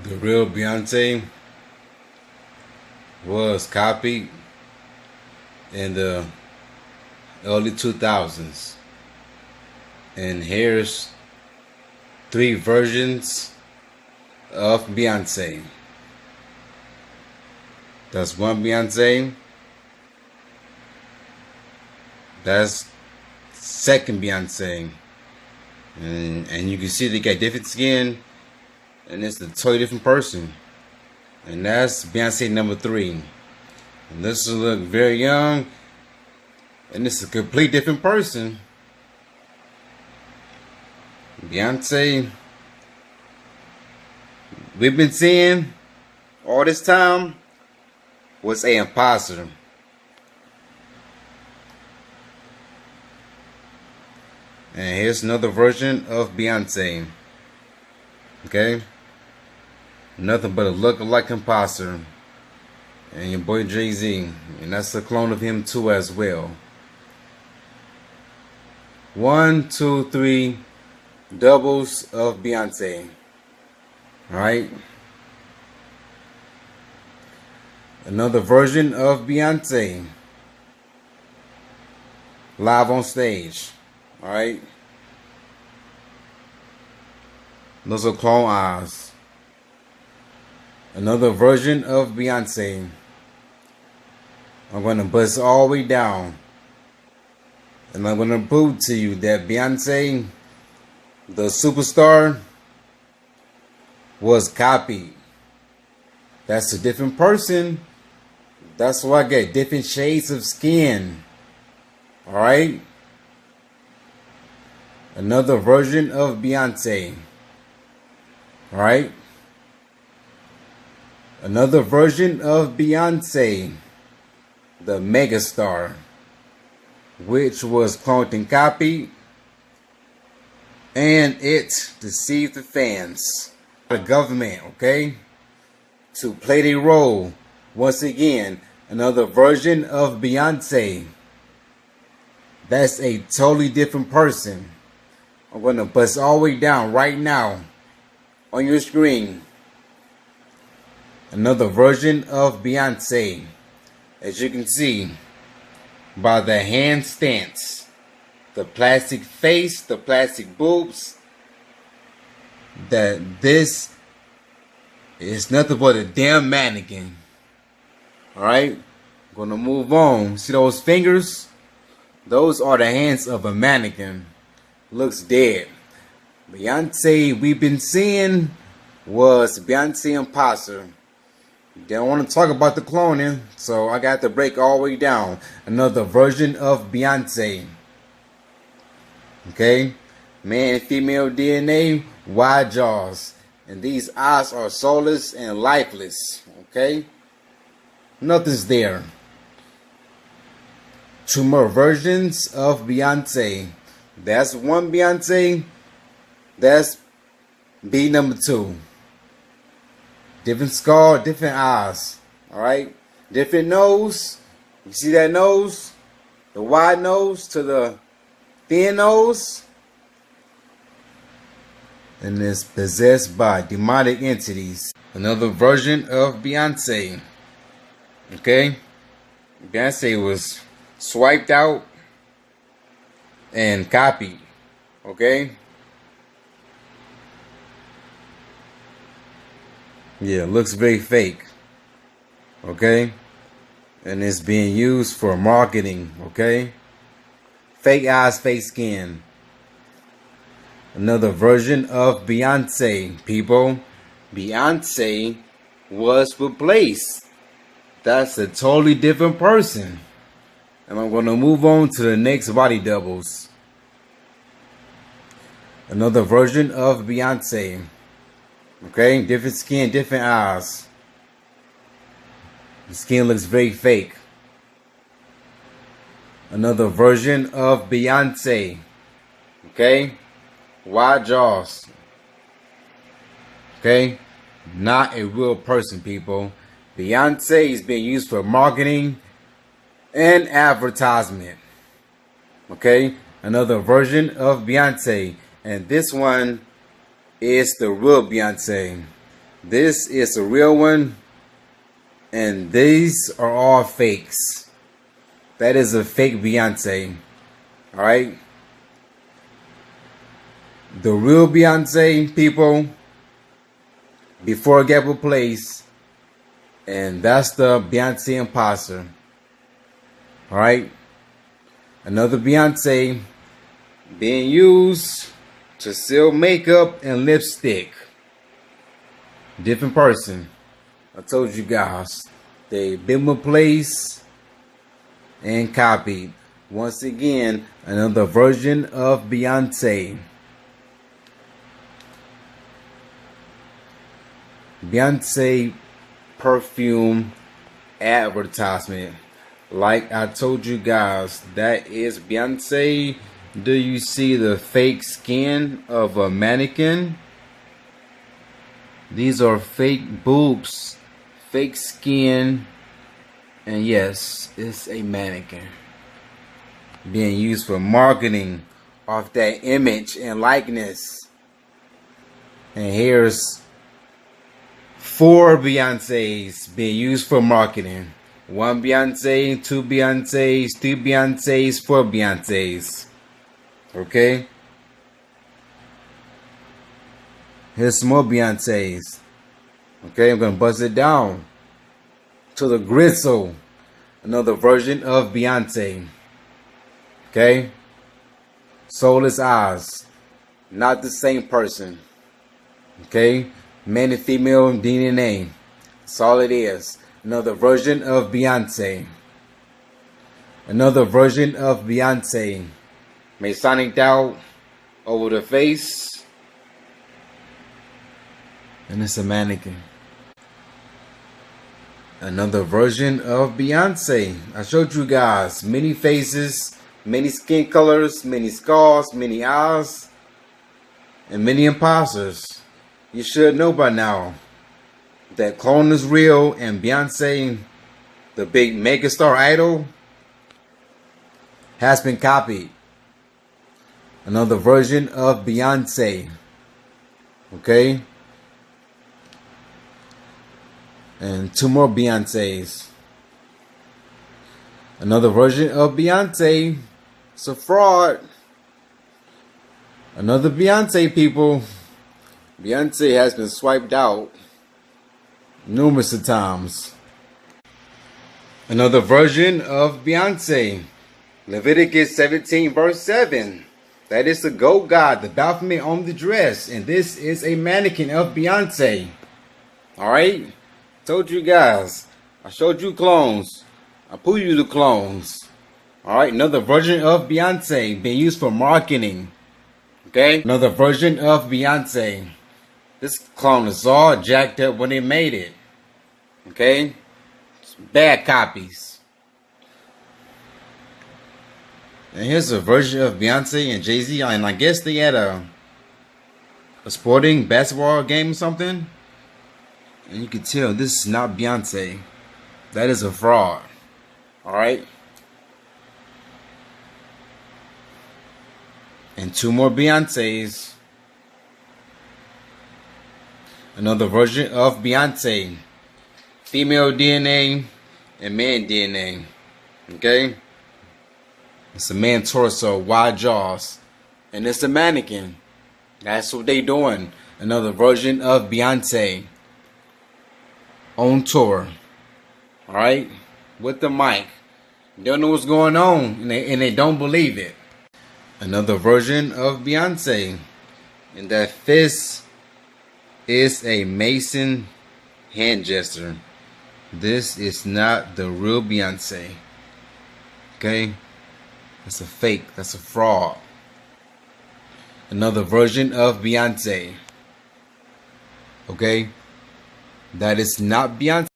The real Beyonce was copied in the early 2000s. And here's three versions of Beyonce. That's one Beyonce. That's second Beyonce. And you can see they got different skin, and it's a totally different person. And that's Beyonce number 3. And this will look very young, and it's a complete different person. Beyonce, we've been seeing all this time, was a imposter. And here's another version of Beyonce. Okay? Nothing but a look-alike imposter. And your boy Jay-Z. And that's a clone of him too as well. 1, 2, 3 doubles of Beyonce. Alright? Another version of Beyonce. Live on stage. Alright? Those are clone eyes. Another version of Beyonce. I'm going to bust all the way down. And I'm going to prove to you that Beyonce, the superstar, was copied. That's a different person. That's why I get different shades of skin. Alright? Another version of Beyonce. Alright? Another version of Beyonce, the megastar, which was cloned and copied, and it deceived the fans, the government, okay, to play their role. Once again, another version of Beyonce. That's a totally different person. I'm going to bust all the way down right now on your screen. Another version of Beyonce. As you can see by the hand stance, the plastic face, the plastic boobs, that this is nothing but a damn mannequin. Alright? Gonna move on. See those fingers? Those are the hands of a mannequin. Looks dead. Beyonce we've been seeing was Beyonce imposter. They don't want to talk about the cloning, so I got to break all the way down. Another version of Beyonce. Okay? Man and female DNA, wide jaws. And these eyes are soulless and lifeless. Okay? Nothing's there. 2 more versions of Beyonce. That's one Beyonce. That's B number 2. Different skull, different eyes. Alright? Different nose. You see that nose? The wide nose to the thin nose. And it's possessed by demonic entities. Another version of Beyonce. Okay? Beyonce was swiped out and copied. Okay? Yeah, looks very fake. Okay? And it's being used for marketing. Okay? Fake eyes, fake skin. Another version of Beyonce, people. Beyonce was replaced. That's a totally different person. And I'm going to move on to the next body doubles. Another version of Beyonce. Okay, different skin, different eyes. The skin looks very fake. Another version of Beyonce. Okay, wide jaws. Okay, not a real person, people. Beyonce is being used for marketing and advertisement. Okay, another version of Beyonce, and this one is the real Beyonce. This is a real one, and these are all fakes. That is a fake Beyonce. Alright? The real Beyonce, people, before it got replaced, and that's the Beyonce imposter. Alright? Another Beyonce being used to sell makeup and lipstick. Different person. I told you guys. They been replaced and copied. Once again, another version of Beyonce. Beyonce perfume advertisement. Like I told you guys, that is Beyonce. Do you see the fake skin of a mannequin? These are fake boobs, fake skin, and yes, it's a mannequin being used for marketing off that image and likeness. And here's 4 Beyoncés being used for marketing. 1 Beyonce, 2 Beyoncés, 3 Beyoncés, 4 Beyoncés. Okay? Here's some more Beyoncés. Okay, I'm gonna bust it down to the gristle. Another version of Beyonce. Okay? Soulless eyes. Not the same person. Okay? Man and female DNA. That's all it is. Another version of Beyonce. Another version of Beyonce. Masonic out over the face. And it's a mannequin. Another version of Beyonce. I showed you guys many faces, many skin colors, many scars, many eyes, and many imposters. You should know by now that clone is real, and Beyonce, the big megastar idol, has been copied. Another version of Beyonce. Okay? And 2 more Beyoncés. Another version of Beyonce. It's a fraud. Another Beyonce, people. Beyonce has been swiped out numerous of times. Another version of Beyonce. Leviticus 17 verse 7. That is the goat god, the Baphomet on the dress. And this is a mannequin of Beyonce. Alright? Told you guys. I showed you clones. I put you the clones. Alright, another version of Beyonce being used for marketing. Okay? Another version of Beyonce. This clone is all jacked up when they made it. Okay? It's bad copies. And here's a version of Beyonce and Jay-Z. And I guess they had a sporting basketball game or something. And you can tell this is not Beyonce. That is a fraud. Alright? And 2 more Beyoncés. Another version of Beyonce. Female DNA and man DNA. Okay? It's a man torso, wide jaws. And it's a mannequin. That's what they doing. Another version of Beyonce. On tour. Alright? With the mic. They don't know what's going on. And they don't believe it. Another version of Beyonce. And that fist is a Mason hand gesture. This is not the real Beyonce. Okay? That's a fake. That's a fraud. Another version of Beyonce. Okay? That is not Beyonce.